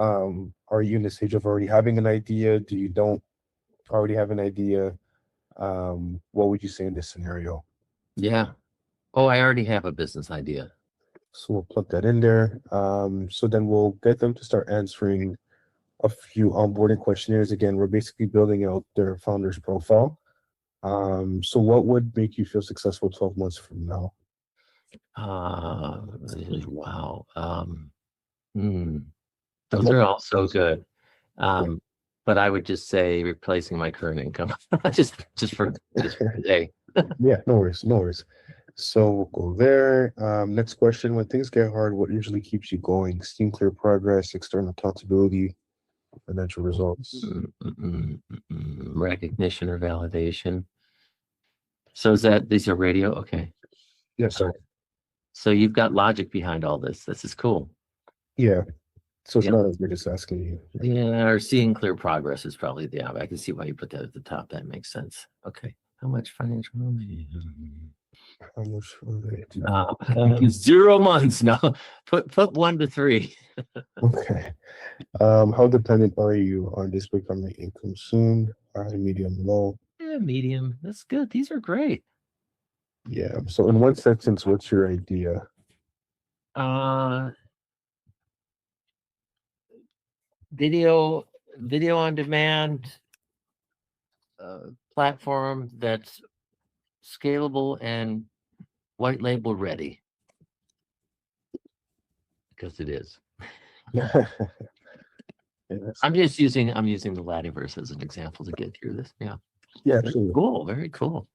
Are you in the stage of already having an idea? Do you don't already have an idea? What would you say in this scenario? Yeah. Oh, I already have a business idea. So we'll plug that in there. So then we'll get them to start answering a few onboarding questionnaires. Again, we're basically building out their founder's profile. So what would make you feel successful 12 months from now? Uh, wow. Hmm. Those are all so good. But I would just say replacing my current income just for today. Yeah, no worries, no worries. So we'll go there. Next question. When things get hard, what usually keeps you going? Seeing clear progress, external accountability, financial results. Recognition or validation. So is that these are radio? Okay. Yes, sir. So you've got logic behind all this. This is cool. Yeah. So it's Yeah. not as we're just asking you. Yeah, or seeing clear progress is probably I can see why you put that at the top. That makes sense. Okay. How much financial? How much will they do? 0 months. No, put 1 to 3. Okay. How dependent are you on this becoming income soon? High, medium, low? Yeah, medium. That's good. These are great. Yeah. So in one sentence, what's your idea? Uh, video on demand platform that's scalable and white label ready, because it is. Yeah, I'm using the Lativerse as an example to get through this. Yeah. yeah, Very absolutely. cool. Very cool.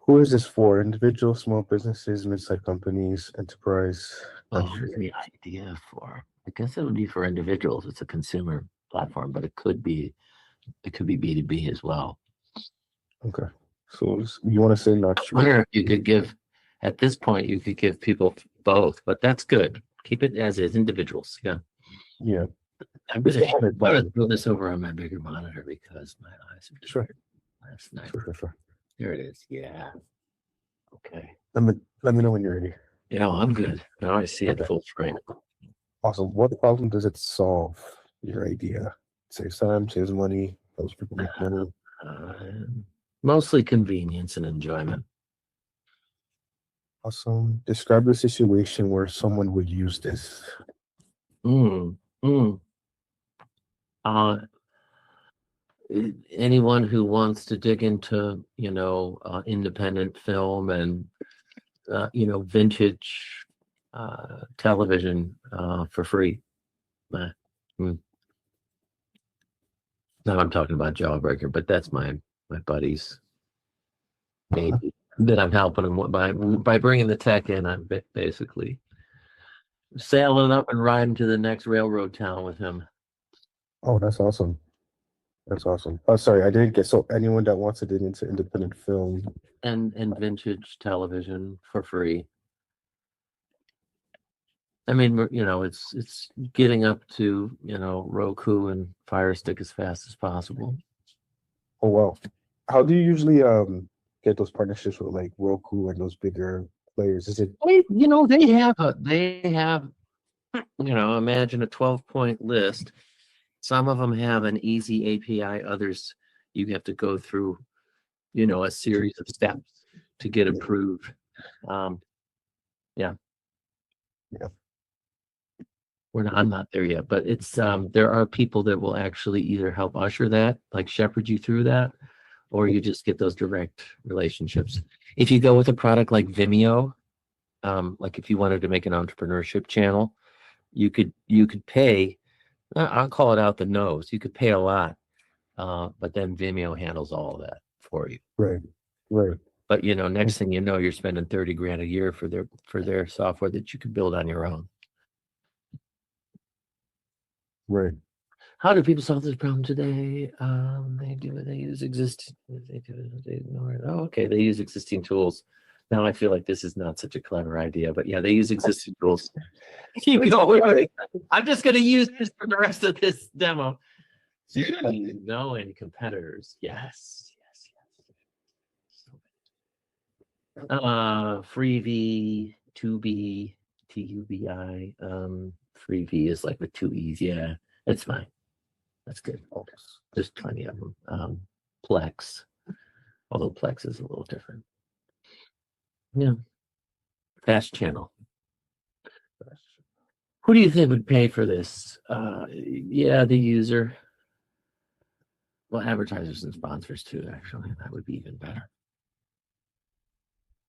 Who is this for? Individuals, small businesses, mid-sized companies, enterprise? Oh, the idea for, I guess it would be for individuals. It's a consumer platform, but it could be B2B as well. Okay. So you want to say not I sure? wonder if you could give, at this point, you could give people both, but that's good. Keep it as is, individuals. Yeah. Yeah. I'm It's gonna, a hundred I'm gonna button. throw this over on my bigger monitor because my eyes are Sure. tired last night. Sure. There it is. Yeah. Okay. Let me know when you're ready. Yeah, well, I'm good. Now I see it Okay. full screen. Awesome. What problem does it solve? Your idea. Saves time, saves money, helps people make money. Uh, Mostly convenience and enjoyment. Awesome. Describe the situation where someone would use this. Mm, mm. Uh, Anyone who wants to dig into, independent film and, vintage television for free. Mm. Now I'm talking about Jawbreaker, but that's my buddies. Maybe that I'm helping them by bringing the tech in. I'm basically sailing up and riding to the next railroad town with him. Oh, that's awesome. That's awesome. Oh, sorry, I didn't get so anyone that wants to dig into independent film. And vintage television for free. I mean, it's getting up to, Roku and Fire Stick as fast as possible. Oh wow. How do you usually get those partnerships with like Roku and those bigger players? Is it They have, imagine a 12-point list. Some of them have an easy API, others you have to go through, a series of steps to get approved. Yeah. Yeah. I'm not there yet, but it's there are people that will actually either help usher that, like shepherd you through that, or you just get those direct relationships. If you go with a product like Vimeo, like if you wanted to make an entrepreneurship channel, you could pay. I'll call it out the nose. You could pay a lot, but then Vimeo handles all of that for you. Right. Right. But next thing you know, you're spending 30 grand a year for their software that you could build on your own. Right. How do people solve this problem today? They use existing. They ignore it. Oh, okay. They use existing tools. Now I feel like this is not such a clever idea, but yeah, they use existing tools. Keep going. I'm just going to use this for the rest of this demo. No, any competitors? Yes. Freebie, 2B, TUBI. Freebie is like with 2 E's. Yeah. It's fine. That's good. There's plenty of them. Plex, although Plex is a little different. Yeah. Fast channel. Who do you think would pay for this? Yeah, the user. Well, advertisers and sponsors too, actually. That would be even better.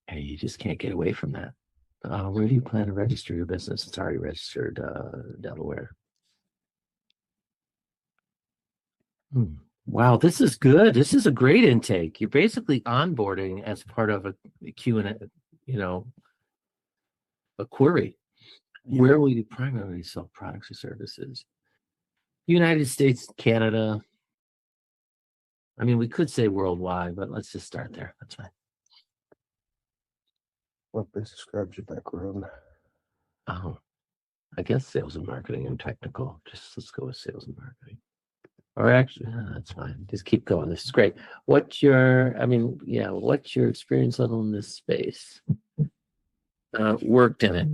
Hey, you just can't get away from that. Where do you plan to register your business? It's already registered, Delaware. Wow, this is good. This is a great intake. You're basically onboarding as part of a Q&A, a query. Where will you primarily sell products or services? United States, Canada. I mean, we could say worldwide, but let's just start there. That's fine. What best describes your background? Oh, I guess sales and marketing and technical. Let's go with sales and marketing. Or actually, that's fine. Just keep going. This is great. What's your experience level in this space? Worked in it.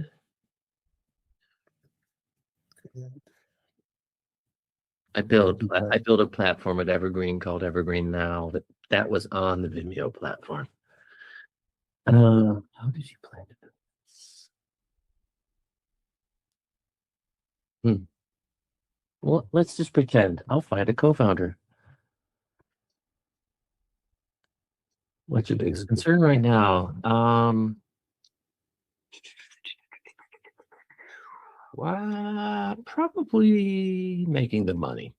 I built a platform at Evergreen called Evergreen Now. That was on the Vimeo platform. How did you plan to do this? Well, let's just pretend. I'll find a co-founder. What's your biggest concern right now? Probably making the money.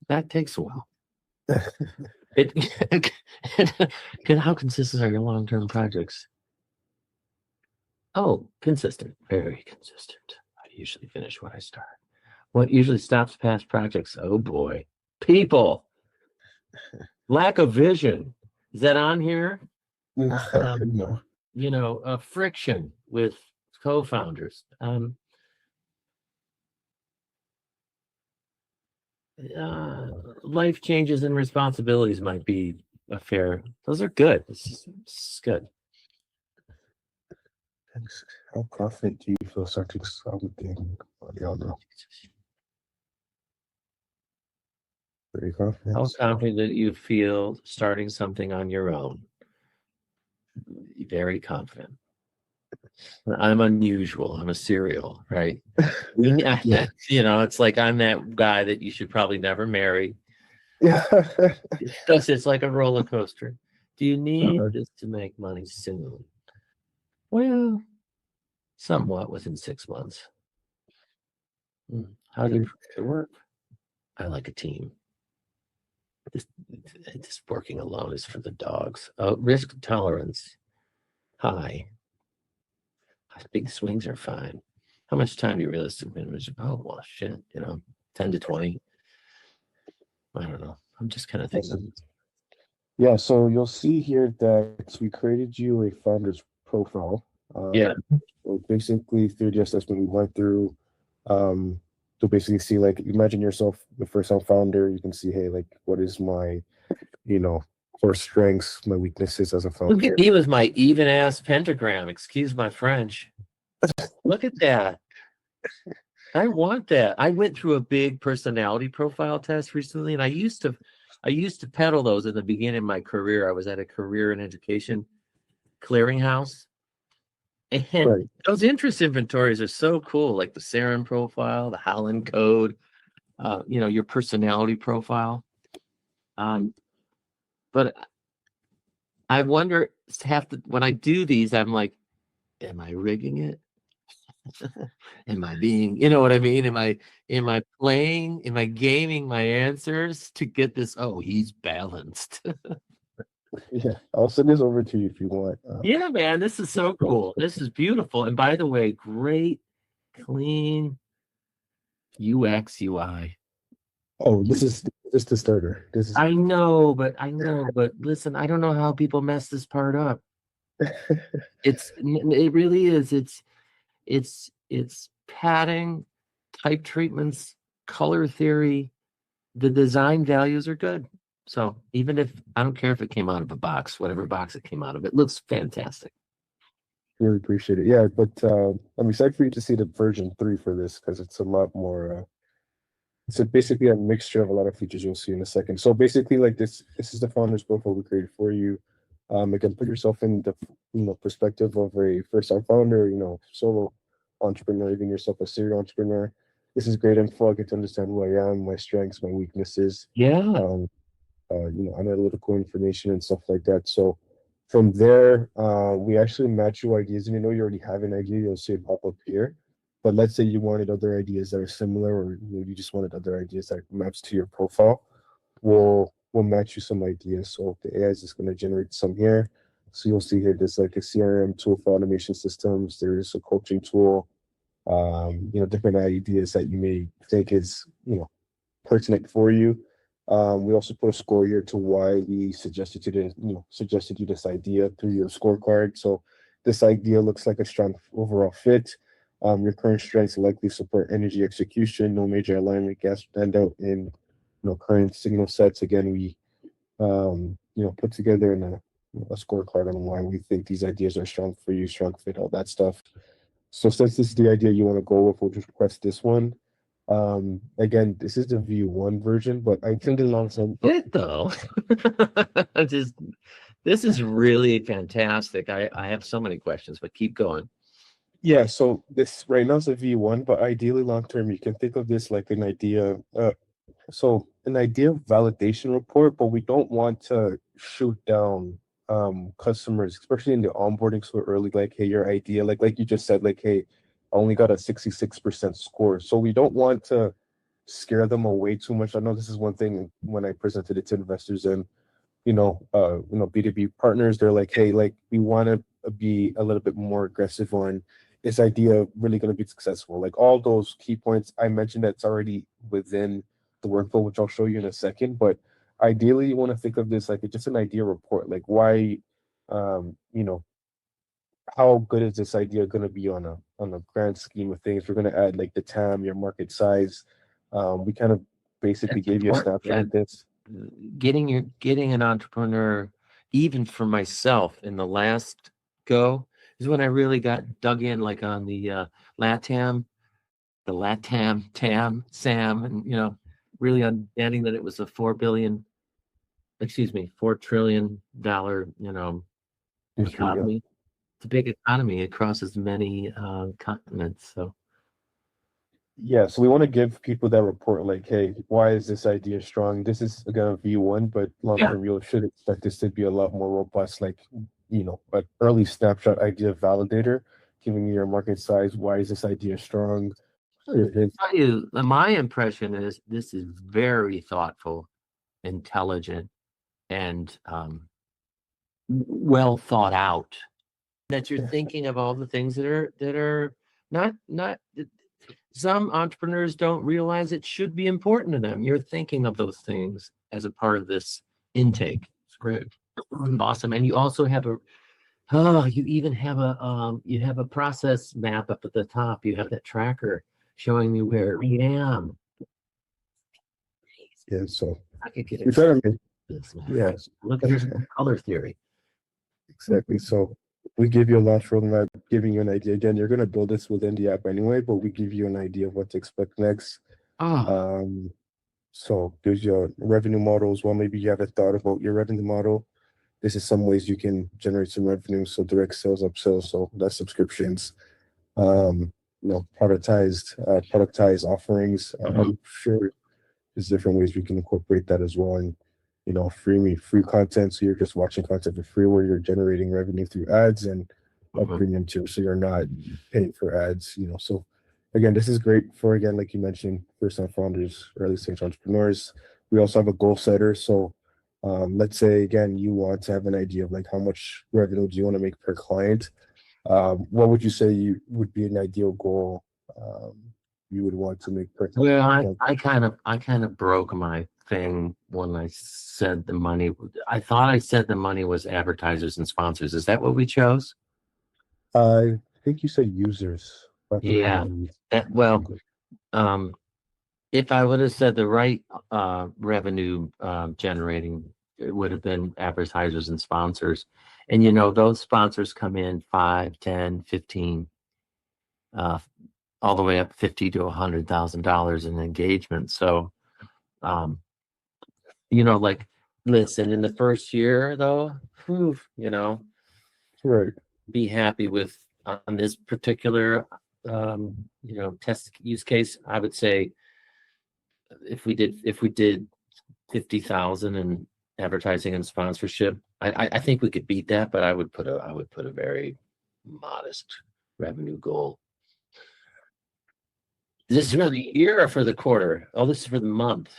That takes a while. How consistent are your long-term projects? Oh, consistent, very consistent. I usually finish what I start. What usually stops past projects? Oh boy, people, lack of vision. Is that on here? No. Friction with co-founders. Life changes and responsibilities might be a fair. Those are good. This is good. How confident do you feel starting something on your own? Very confident. How confident you feel starting something on your own? Very confident. I'm unusual. I'm a serial, right? Yeah. It's like I'm that guy that you should probably never marry. Yeah. It's like a roller coaster. Do you need this to make money soon? Well, somewhat within 6 months. How do it work? I like a team. This working alone is for the dogs. Risk tolerance high. Big swings are fine. How much time do you realistically manage? Oh, well, shit, 10 to 20. I don't know. I'm just kind of thinking. Yeah, so you'll see here that we created you a founder's profile. Yeah. So basically, through the assessment, we went through to basically see, like, imagine yourself the first time founder. You can see, hey, like, what is my, core strengths, my weaknesses as a founder. Look at me with my even ass pentagram. Excuse my French. Look at that. I want that. I went through a big personality profile test recently, and I used to peddle those in the beginning of my career. I was at a career and education clearinghouse. And those interest inventories are so cool, like the Sarin profile, the Holland code, your personality profile. But I wonder, when I do these, I'm like, am I rigging it? Am I being, you know what I mean? Am I playing? Am I gaming my answers to get this? Oh, he's balanced. Yeah, I'll send this over to you if you want. Yeah, man, this is so cool. This is beautiful. And by the way, great, clean UX UI. Oh, this is just the starter. I know, but listen, I don't know how people mess this part up. It really is. It's padding, type treatments, color theory. The design values are good. So even if I don't care if it came out of a box, whatever box it came out of, it looks fantastic. Really appreciate it. Yeah, but I'm excited for you to see the version 3 for this because it's a lot more. It's basically a mixture of a lot of features you'll see in a second. So basically, like this is the founder's profile we created for you. Again, put yourself in the perspective of a first-time founder, solo entrepreneur, even yourself a serial entrepreneur. This is great info. I get to understand who I am, my strengths, my weaknesses. Yeah. Um, Analytical information and stuff like that. So from there, we actually match your ideas, and you know you already have an idea. You'll see it pop up here. But let's say you wanted other ideas that are similar, or you just wanted other ideas that maps to your profile. We'll match you some ideas. So the AI is just going to generate some here. So you'll see here there's like a CRM tool for automation systems. There's a coaching tool. Different ideas that you may think is pertinent for you. We also put a score here to why we suggested you this idea through your scorecard. So this idea looks like a strong overall fit. Your current strengths likely support energy execution, no major alignment gaps stand out in current signal sets. Again, we put together in a scorecard on why we think these ideas are strong for you, strong fit, all that stuff. So since this is the idea you want to go with, we'll just request this one. Again, this is the V1 version, but I think alongside It though. Just this is really fantastic. I have so many questions, but keep going. yeah, so this right now is a V1, but ideally long term, you can think of this like an idea. So an idea validation report, but we don't want to shoot down customers, especially in the onboarding so early, like, hey, your idea, like you just said, like, hey, I only got a 66% score. So we don't want to scare them away too much. I know this is one thing when I presented it to investors and B2B partners, they're like, hey, like we want to be a little bit more aggressive on is idea really going to be successful? Like all those key points I mentioned that's already within the workflow, which I'll show you in a second. But ideally, you want to think of this like it's just an idea report. Like why, um, you know, how good is this idea going to be on a grand scheme of things? We're going to add like the TAM, your market size. We kind of basically That's gave you a important. snapshot of this. Getting an entrepreneur, even for myself in the last go, is when I really got dug in, like on the LATAM, TAM, SAM, and really understanding that it was a $4 trillion, Yeah. economy. It's a big economy. It crosses many continents. So Yeah, so we want to give people that report like, hey, why is this idea strong? This is again a V1, but long yeah, term you should expect this to be a lot more robust, like an early snapshot idea validator, giving you your market size. Why is this idea strong? tell you, my impression is this is very thoughtful, intelligent, and well thought out. That you're thinking of all the things that are not. Some entrepreneurs don't realize it should be important to them. You're thinking of those things as a part of this intake. It's great, awesome, and you also have you even have you have a process map up at the top. You have that tracker showing me where I am. Yeah, so I could get we try to excited make, with this, man. yeah, Look, here's color theory. exactly. So we give you a launch roadmap, giving you an idea. Again, you're gonna build this within the app anyway, but we give you an idea of what to expect next. Oh, Um, so there's your revenue model as well. Maybe you haven't thought about your revenue model. This is some ways you can generate some revenue. So direct sales, upsells, so that's subscriptions. Productized offerings. I'm sure there's different ways we can incorporate that as well. And free content. So you're just watching content for free, where you're generating revenue through ads and a mhm. premium tier. So you're not paying for ads. So again, this is great for again, like you mentioned, first time founders, early stage entrepreneurs. We also have a goal setter. So let's say again, you want to have an idea of like how much revenue do you want to make per client. What would you say you would be an ideal goal you would want to make per Well, client? I kind of broke my thing when I said the money. I thought I said the money was advertisers and sponsors. Is that what we chose? I think you said users. I have to pull Yeah. the Well, um, if I would have said the right revenue generating, it would have been advertisers and sponsors. And, you know, those sponsors come in 5, 10, 15, all the way up 50 to $100,000 in engagement. So, you know, like, listen, in the first year though, whew, you know, Right. be happy with on this particular, you know, test use case. I would say if we did 50,000 in advertising and sponsorship, I think we could beat that, but I would put a very modest revenue goal. Is this for the year or for the quarter? Oh, this is for the month.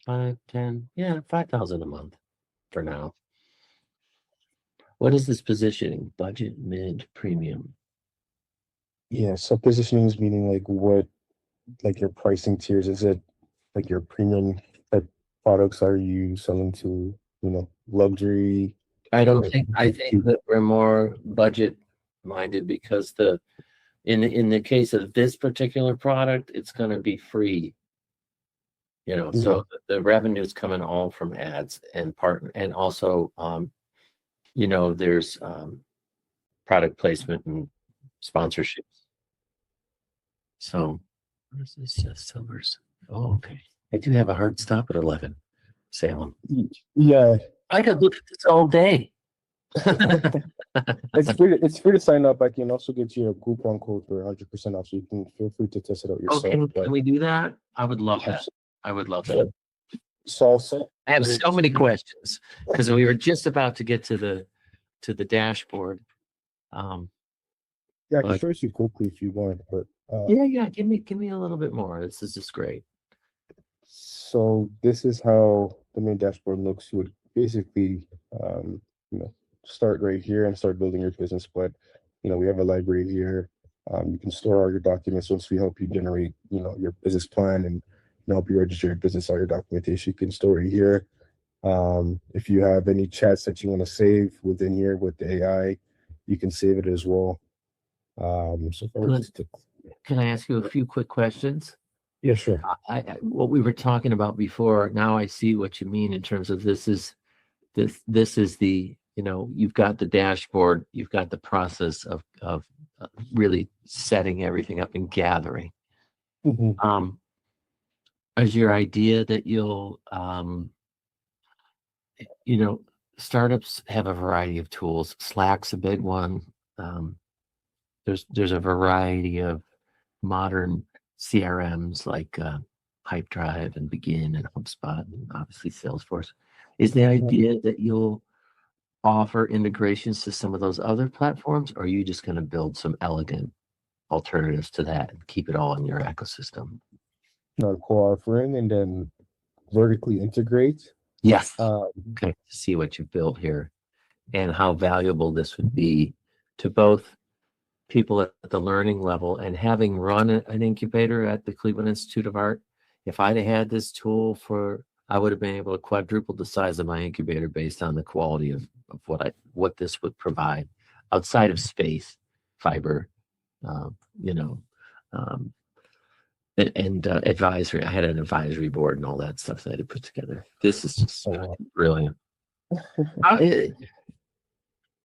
5, 10, yeah, 5,000 a month for now. What is this positioning? Budget, mid, premium? Yeah. So positioning is meaning like what, like your pricing tiers. Is it like your premium type products? Are you selling to, luxury? I don't Like, think I think that we're more budget minded because in the case of this particular product, it's going to be free. You know, so the revenue is coming all from ads and also you know, there's product placement and sponsorships. So where's this Silvers? Oh, okay. I do have a hard stop at 11, Salem. Yeah. I could look at this all day. It's free to sign up. I can also get you a coupon code for 100% off, so you can feel free to test it out Oh, yourself. can we do that? I would love that. I would love that. Salsa. I have so many questions because we were just about to get to the dashboard. Yeah, I can show you quickly if you want, but yeah, give me a little bit more. This is just great. so this is how the main dashboard looks. You would basically, start right here and start building your business. But we have a library here. You can store all your documents once we help you generate, your business plan and help you register your business, all your documentation. You can store it here. If you have any chats that you want to save within here with the AI, you can save it as well. So Can I ask you a few quick questions? Yeah, sure. What we were talking about before, now I see what you mean in terms of this is the, you've got the dashboard, you've got the process of really setting everything up and gathering. Is your idea that you'll, startups have a variety of tools. Slack's a big one. There's a variety of modern CRMs like Pipedrive and Begin and HubSpot and obviously Salesforce. Is the idea that you'll offer integrations to some of those other platforms, or are you just going to build some elegant alternatives to that and keep it all in your ecosystem? Not a core offering, and then vertically integrate. Yes. Okay. See what you've built here and how valuable this would be to both people at the learning level. And having run an incubator at the Cleveland Institute of Art, if I'd have had this tool I would have been able to quadruple the size of my incubator based on the quality of what this would provide outside of space, fiber, and advisory. I had an advisory board and all that stuff that I had to put together. This is just brilliant.